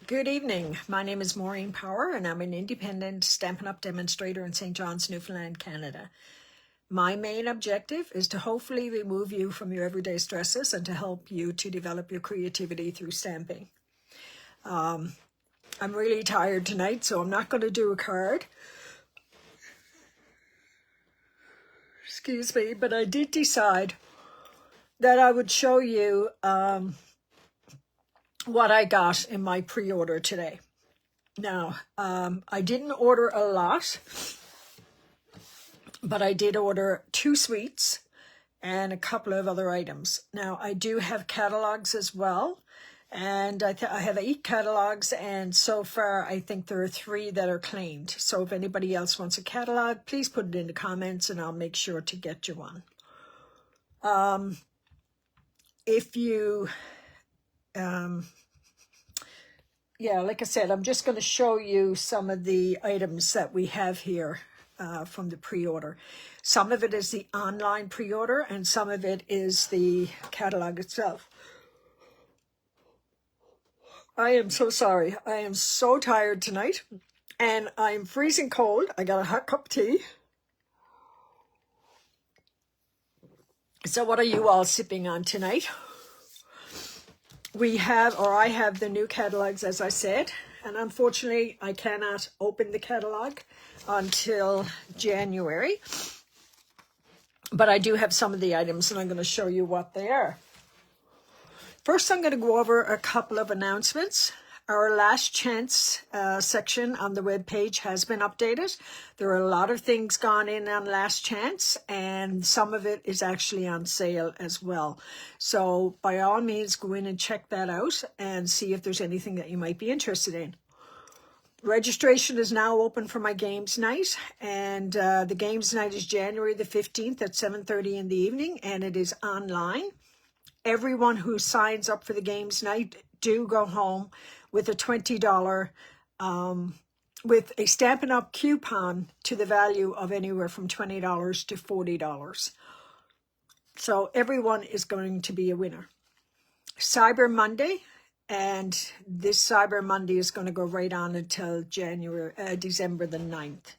Good evening. My name is Maureen Power, and I'm an independent Stampin' Up! Demonstrator in St. John's, Newfoundland, Canada. My main objective is to hopefully remove you from your everyday stresses and to help you to develop your creativity through stamping. I'm really tired tonight, so I'm not going to do a card. Excuse me, but I did decide that I would show you what I got in my pre-order today. Now, I didn't order a lot, but I did order 2 suites and a couple of other items. Now, I do have catalogs as well, and I have 8 catalogs, and so far I think there are 3 that are claimed. So if anybody else wants a catalog, please put it in the comments and I'll make sure to get you one. Yeah, like I said, I'm just going to show you some of the items that we have here from the pre-order. Some of it is the online pre-order and some of it is the catalog itself. I am so sorry. I am so tired tonight and I'm freezing cold. I got a hot cup of tea. So what are you all sipping on tonight? I have the new catalogs, as I said, and unfortunately I cannot open the catalog until January, but I do have some of the items and I'm going to show you what they are. First, I'm going to go over a couple of announcements. Our last chance section on the webpage has been updated. There are a lot of things gone in on last chance, and some of it is actually on sale as well. So by all means, go in and check that out and see if there's anything that you might be interested in. Registration is now open for my games night, and the games night is January the 15th at 7:30 in the evening, and it is online. Everyone who signs up for the games night do go home with a $20 with a Stampin' Up! Coupon to the value of anywhere from $20 to $40. So everyone is going to be a winner. Cyber Monday, and this Cyber Monday is going to go right on until December the 9th.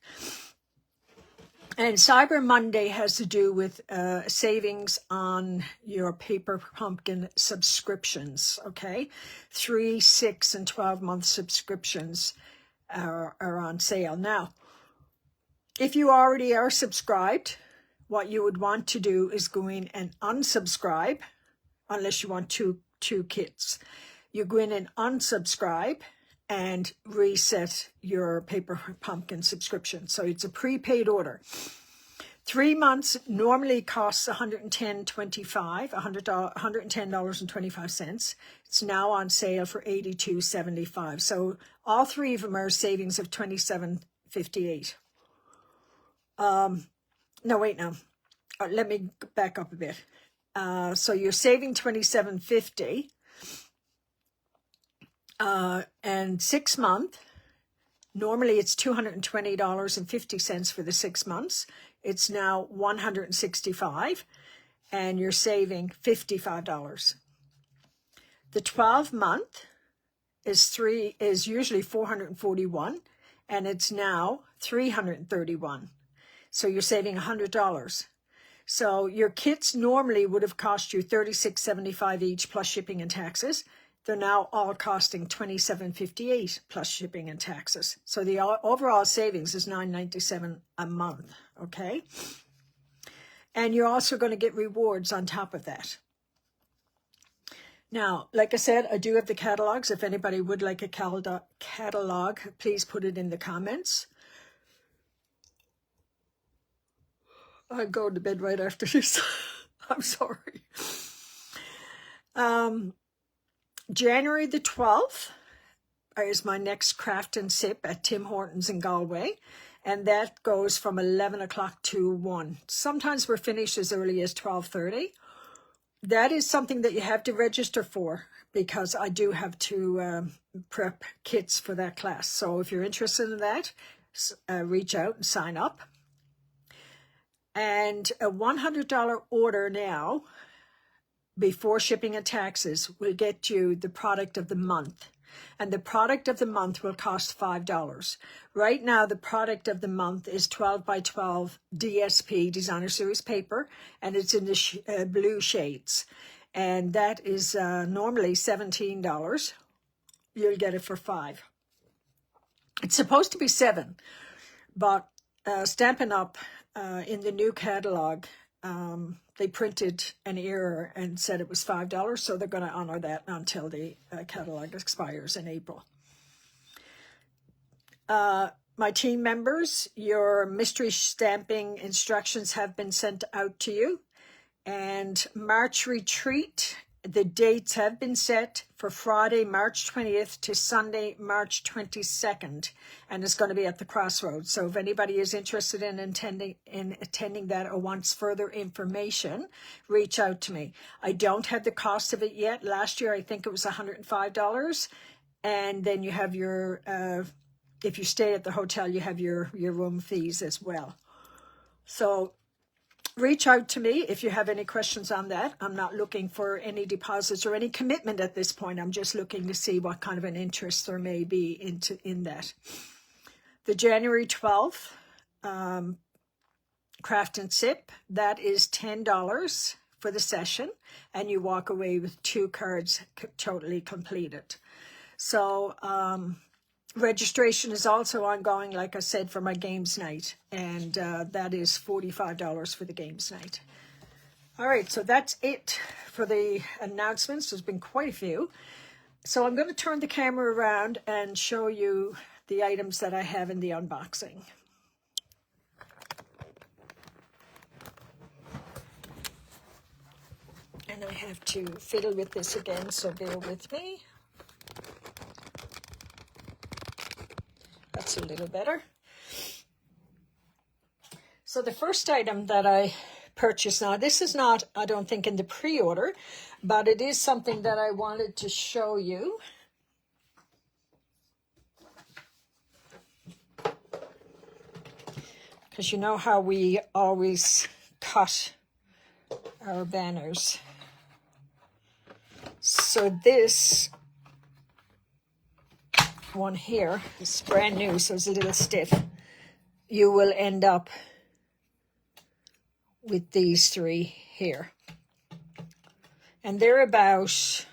And Cyber Monday has to do with savings on your Paper Pumpkin subscriptions, okay? 3, 6, and 12-month subscriptions are on sale. Now, if you already are subscribed, what you would want to do is go in and unsubscribe, unless you want two kits. You go in and unsubscribe and reset your Paper Pumpkin subscription. So it's a prepaid order. 3 months normally costs $110.25. It's now on sale for $82.75. So all 3 of them are savings of $27.58. No, wait, no. Let me back up a bit. So you're saving $27.50. And 6 month, normally it's $220.50 for the 6 months. It's now $165, and you're saving $55. The 12 month is usually $441, and it's now $331. So you're saving $100. So your kits normally would have cost you $36.75 each plus shipping and taxes. They're now all costing $27.58 plus shipping and taxes. So the overall savings is $9.97 a month, okay? And you're also going to get rewards on top of that. Now, like I said, I do have the catalogs. If anybody would like a catalog, please put it in the comments. I'll go to bed right after this. I'm sorry. January the 12th is my next craft and sip at Tim Hortons in Galway, and that goes from 11 o'clock to 1. Sometimes we're finished as early as 12:30. That is something that you have to register for, because I do have to prep kits for that class. So if you're interested in that, reach out and sign up. And a $100 order now, before shipping and taxes, will get you the product of the month. And the product of the month will cost $5. Right now, the product of the month is 12 by 12 DSP, Designer Series paper, and it's in the blue shades. And that is normally $17. You'll get it for $5. It's supposed to be $7, but Stampin' Up! In the new catalog, they printed an error and said it was $5, so they're going to honor that until the catalog expires in April. My team members, your mystery stamping instructions have been sent out to you. And March retreat, the dates have been set for Friday, March 20th to Sunday, March 22nd. And it's going to be at the Crossroads. So if anybody is interested in attending that or wants further information, reach out to me. I don't have the cost of it yet. Last year, I think it was $105. And then you have your, if you stay at the hotel, you have your room fees as well. So reach out to me if you have any questions on that. I'm not looking for any deposits or any commitment at this point. I'm just looking to see what kind of an interest there may be in that. The January 12th Craft and Sip, that is $10 for the session, and you walk away with 2 cards totally completed. So registration is also ongoing, like I said, for my games night, and that is $45 for the games night. All right, so that's it for the announcements. There's been quite a few. So I'm going to turn the camera around and show you the items that I have in the unboxing. And I have to fiddle with this again, so bear with me. That's a little better. So the first item that I purchased, now this is not, I don't think, in the pre-order, but it is something that I wanted to show you. Because you know how we always cut our banners. So this one here is brand new, so it's a little stiff. You will end up with these 3 here, and they're about,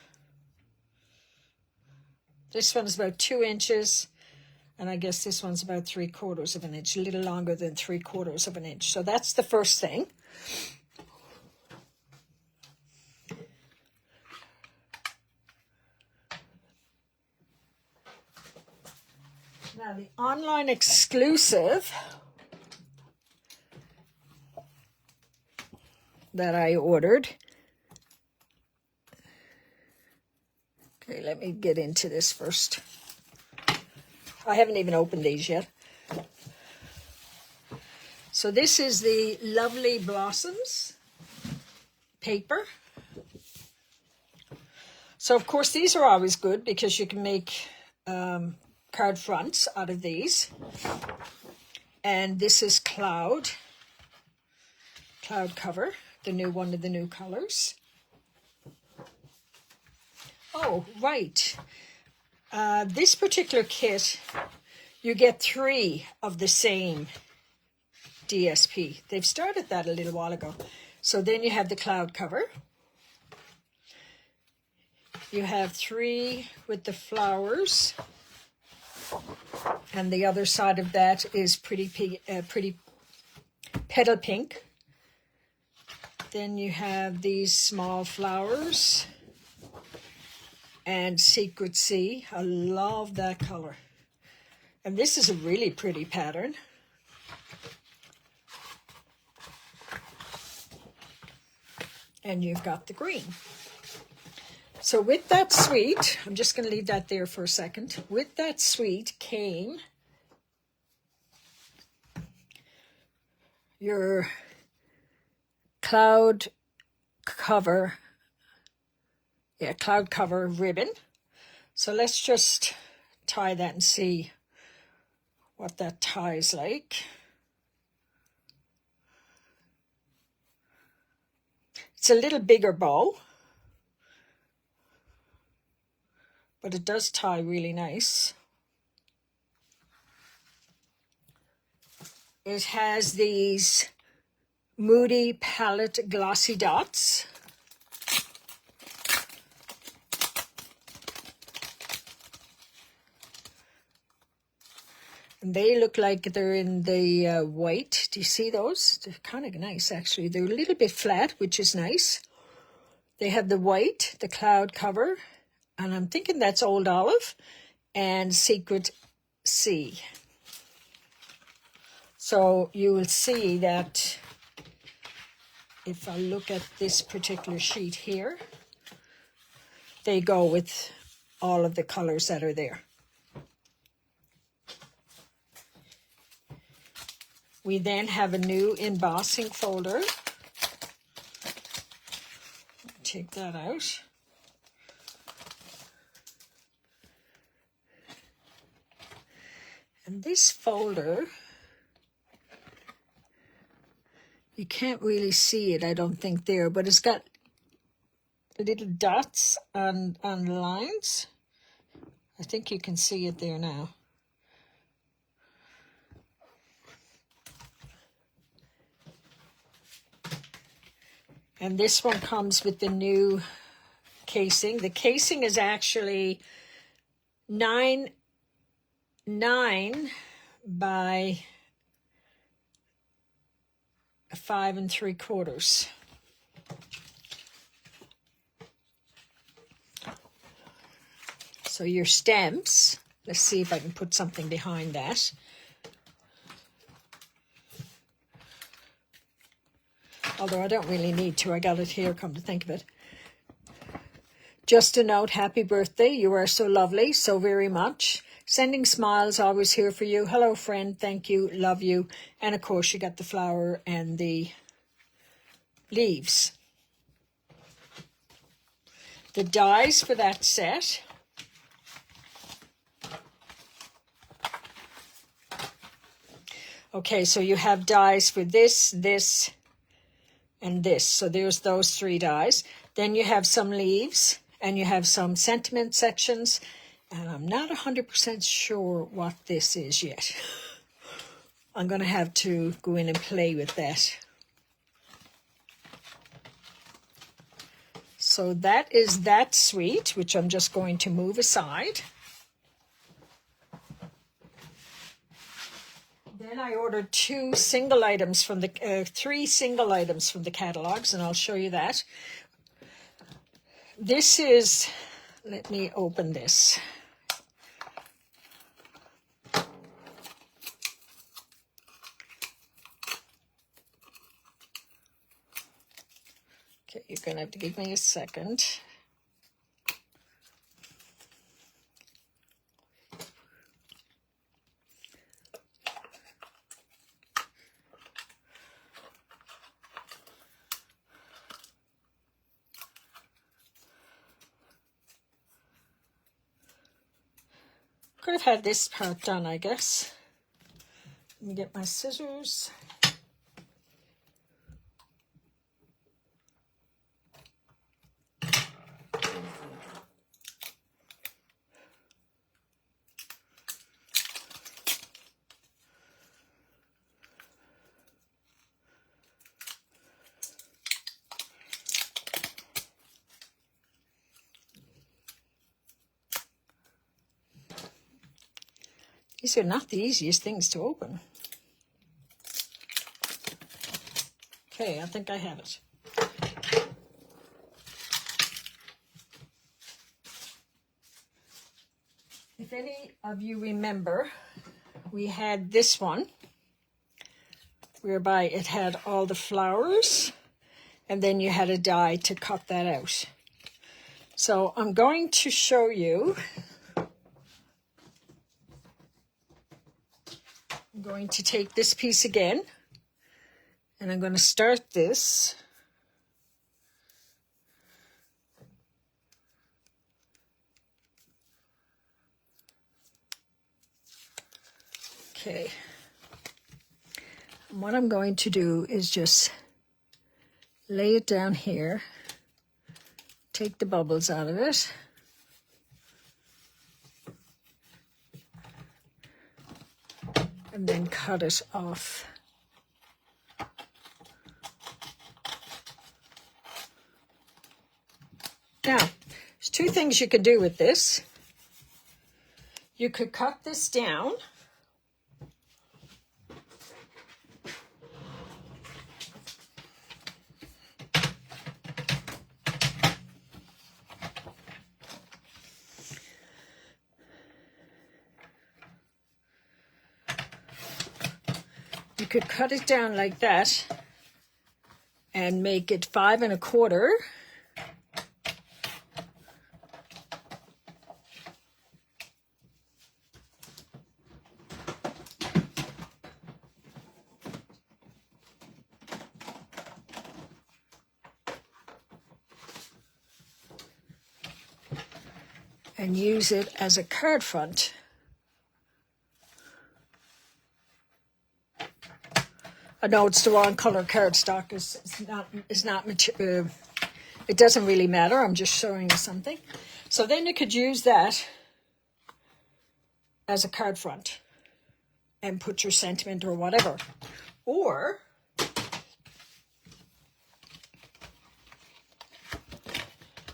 this one's about 2 inches, and I guess this one's about 3/4 of an inch, a little longer than 3/4 of an inch. So that's the first thing. Now, the online exclusive that I ordered. Okay, let me get into this first. I haven't even opened these yet. So this is the Lovely Blossoms paper. So, of course, these are always good because you can make card fronts out of these. And this is Cloud cover, the new one of the new colors. Oh, right. This particular kit, you get 3 of the same DSP. They've started that a little while ago. So then you have the cloud cover. You have 3 with the flowers. And the other side of that is pretty petal pink. Then you have these small flowers and Secret Sea. I love that color. And this is a really pretty pattern. And you've got the green. So with that suite, I'm just going to leave that there for a second. With that suite came your cloud cover ribbon. So let's just tie that and see what that ties like. It's a little bigger bow, but it does tie really nice. It has these Moody Palette Glossy Dots. And they look like they're in the white. Do you see those? They're kind of nice, actually. They're a little bit flat, which is nice. They have the white, the cloud cover, and I'm thinking that's Old Olive and Secret Sea. So you will see that if I look at this particular sheet here, they go with all of the colors that are there. We then have a new embossing folder. Take that out. And this folder, you can't really see it, I don't think there, but it's got little dots and lines. I think you can see it there now. And this one comes with the new casing. The casing is actually 9 by 5 3/4. So your stems, let's see if I can put something behind that. Although I don't really need to, I got it here, come to think of it. Just a note, happy birthday. You are so lovely, so very much. Sending smiles, always here for you. Hello, friend. Thank you. Love you. And, of course, you got the flower and the leaves. The dies for that set. Okay, so you have dies for this, this, and this. So there's those 3 dies. Then you have some leaves, and you have some sentiment sections. And I'm not 100% sure what this is yet. I'm going to have to go in and play with that. So that is that suite, which I'm just going to move aside. Then I ordered 3 single items from the catalogs, and I'll show you that. This is, let me open this. Okay, you're going to have to give me a second. Could have had this part done, I guess. Let me get my scissors. These are not the easiest things to open. Okay, I think I have it. If any of you remember, we had this one, whereby it had all the flowers, and then you had a die to cut that out. So I'm going to show you. I'm going to take this piece again, and I'm going to start this. Okay. And what I'm going to do is just lay it down here, take the bubbles out of it. and then cut it off. Now, there's two things you could do with this. You could cut this down. You could cut it down like that and make it 5 1/4. And use it as a card front. I know it's the wrong color cardstock. It's not material. It doesn't really matter. I'm just showing you something. So then you could use that as a card front and put your sentiment or whatever. Or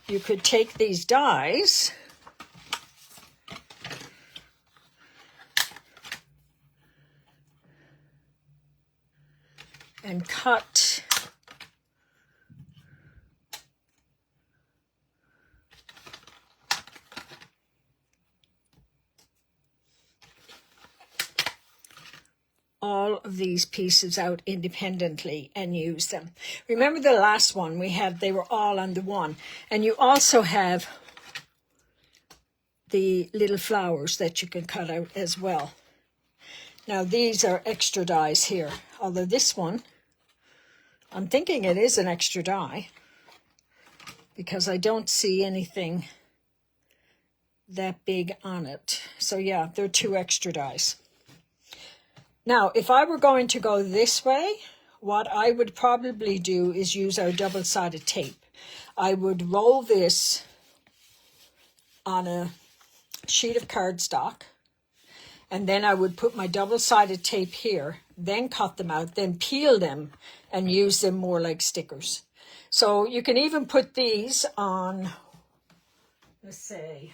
you could take these dies and cut all of these pieces out independently and use them. Remember the last one we had, they were all under one. And you also have the little flowers that you can cut out as well. Now these are extra dies here, although this one, I'm thinking it is an extra die because I don't see anything that big on it. So yeah, they're 2 extra dies. Now, if I were going to go this way, what I would probably do is use our double-sided tape. I would roll this on a sheet of cardstock, and then I would put my double-sided tape here, then cut them out, then peel them and use them more like stickers. So you can even put these on, let's say,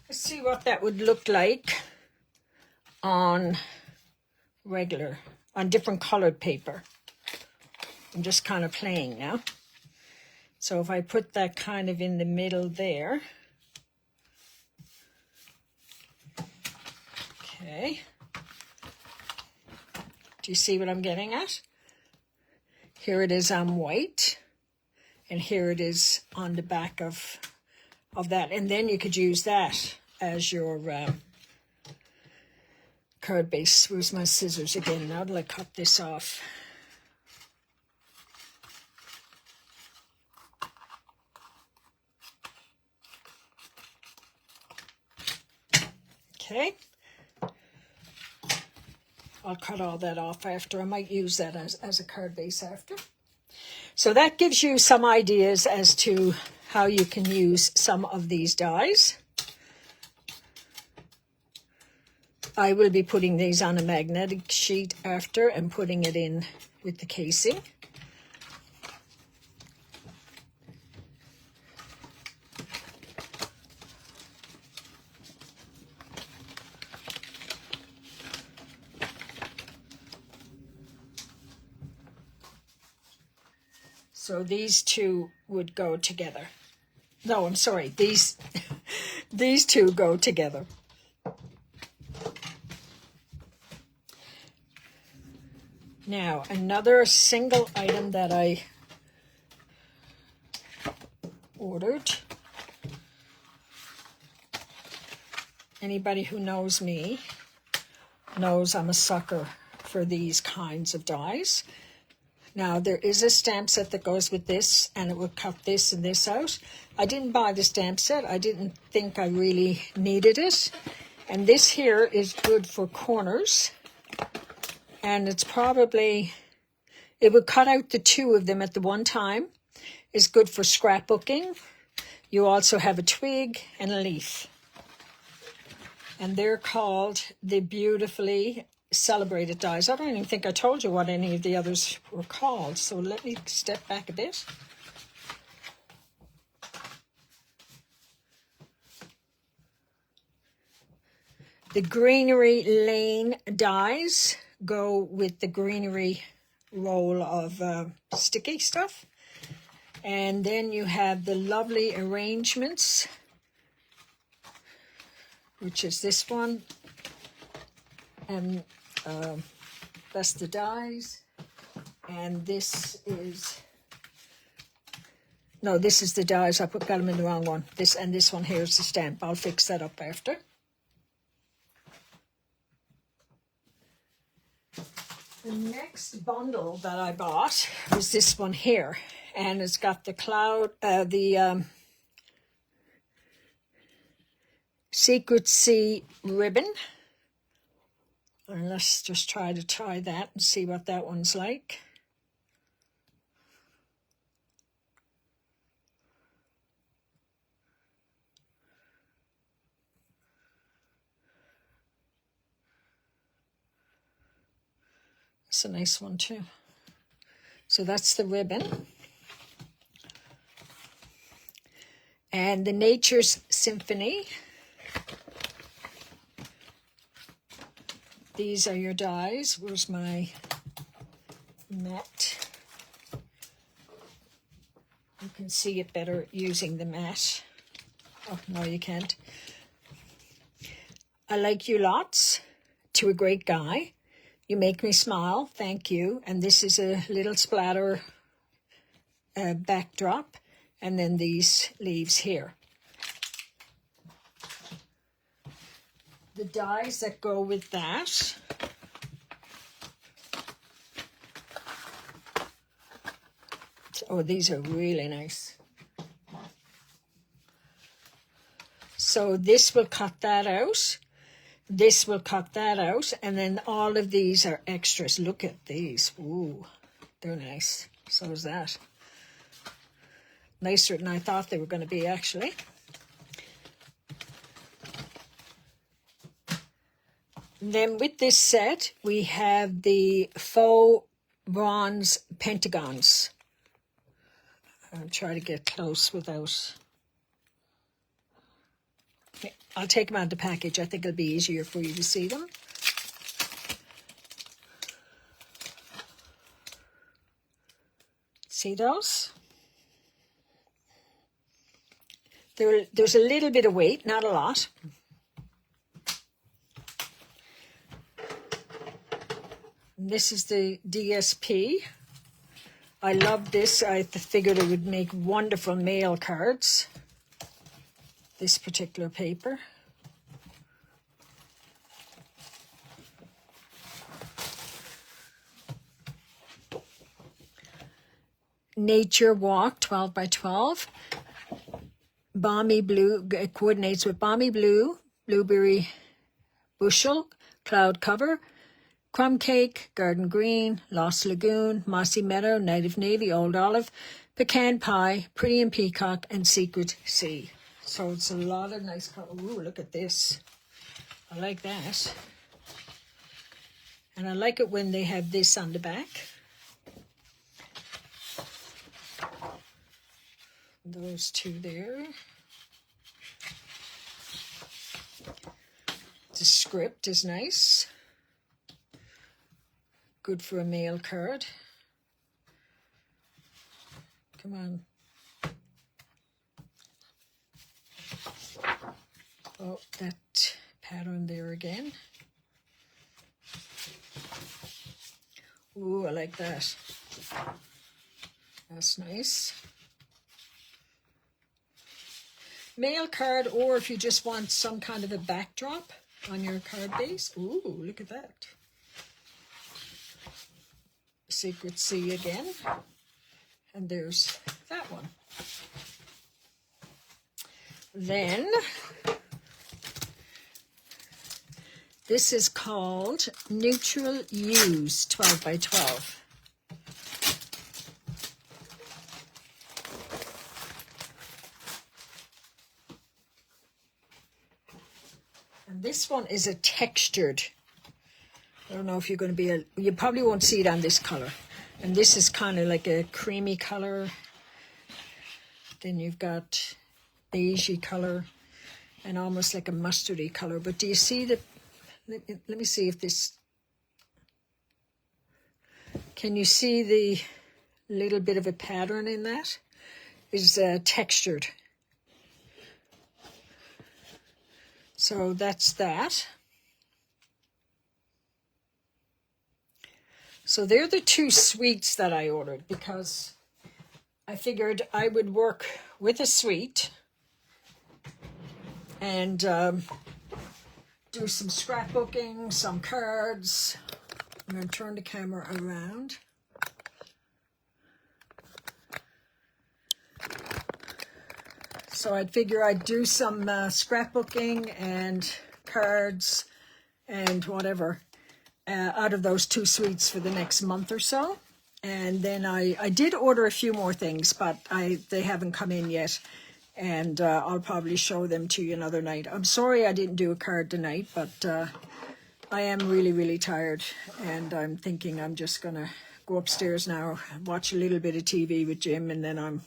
let's see what that would look like on different colored paper. I'm just kind of playing now. So if I put that kind of in the middle there. Okay. Do you see what I'm getting at? Here it is on white, and here it is on the back of that. And then you could use that as your card base. Where's my scissors again? Now that I cut this off. Okay. I'll cut all that off after. I might use that as a card base after. So that gives you some ideas as to how you can use some of these dies. I will be putting these on a magnetic sheet after and putting it in with the casing. So these two would go together. No, I'm sorry. These two go together. Now, another single item that I ordered. Anybody who knows me knows I'm a sucker for these kinds of dies. Now, there is a stamp set that goes with this, and it will cut this and this out. I didn't buy the stamp set. I didn't think I really needed it. And this here is good for corners. And it's probably, it would cut out the two of them at the one time. It's good for scrapbooking. You also have a twig and a leaf. And they're called the Beautifully Celebrated dies. I don't even think I told you what any of the others were called. So let me step back a bit. The Greenery Lane dies go with the Greenery roll of sticky stuff. And then you have the Lovely Arrangements, which is this one. And that's the dies. And this is, no, this is the dies. I got them in the wrong one. This and this one here is the stamp. I'll fix that up after. The next bundle that I bought was this one here, and it's got the cloud, Secret Sea ribbon. And let's just try to tie that and see what that one's like. It's a nice one too. So that's the ribbon. And the Nature's Symphony. These are your dies. Where's my mat? You can see it better using the mat. Oh, no, you can't. I like you lots. To a great guy. You make me smile. Thank you. And this is a little splatter backdrop. And then these leaves here. The dies that go with that. Oh, these are really nice. So this will cut that out. This will cut that out. And then all of these are extras. Look at these. Ooh, they're nice. So is that. Nicer than I thought they were going to be, actually. Then with this set, we have the faux bronze pentagons. I'll try to get close without... I'll take them out of the package. I think it'll be easier for you to see them. See those? There's a little bit of weight, not a lot. This is the DSP. I love this. I figured it would make wonderful mail cards. This particular paper. Nature Walk 12 by 12. Balmy Blue, it coordinates with Balmy Blue, Blueberry Bushel, Cloud Cover, Crumb Cake, Garden Green, Lost Lagoon, Mossy Meadow, Native Navy, Old Olive, Pecan Pie, Pretty and Peacock, and Secret Sea. So it's a lot of nice color. Ooh, look at this. I like that. And I like it when they have this on the back. Those two there. The script is nice. Good for a mail card. Come on. Oh, that pattern there again. Ooh, I like that. That's nice. Mail card, or if you just want some kind of a backdrop on your card base. Ooh, look at that. Secret C again. And there's that one. Then this is called Neutral Use 12 by 12. And this one is a textured. I don't know if you're going to be, you probably won't see it on this color. And this is kind of like a creamy color. Then you've got beigey color and almost like a mustardy color. But do you see the, let me see if this, can you see the little bit of a pattern in that? Is textured. So that's that. So they're the two suites that I ordered because I figured I would work with a suite and do some scrapbooking, some cards. I'm going to turn the camera around. So I'd figure I'd do some scrapbooking and cards and whatever out of those two suites for the next month or so. And then I did order a few more things, but they haven't come in yet. And I'll probably show them to you another night. I'm sorry I didn't do a card tonight, but I am really, really tired. And I'm thinking I'm just going to go upstairs now, watch a little bit of TV with Jim, and then I'm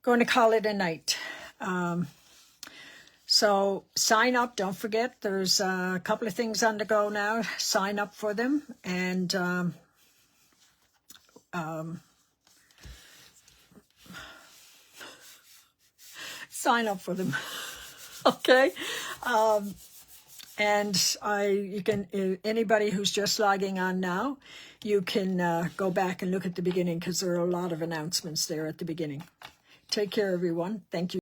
going to call it a night. So sign up, don't forget, there's a couple of things on the go now. Sign up for them and sign up for them. Okay. And you can, anybody who's just logging on now, you can go back and look at the beginning because there are a lot of announcements there at the beginning. Take care, everyone. Thank you.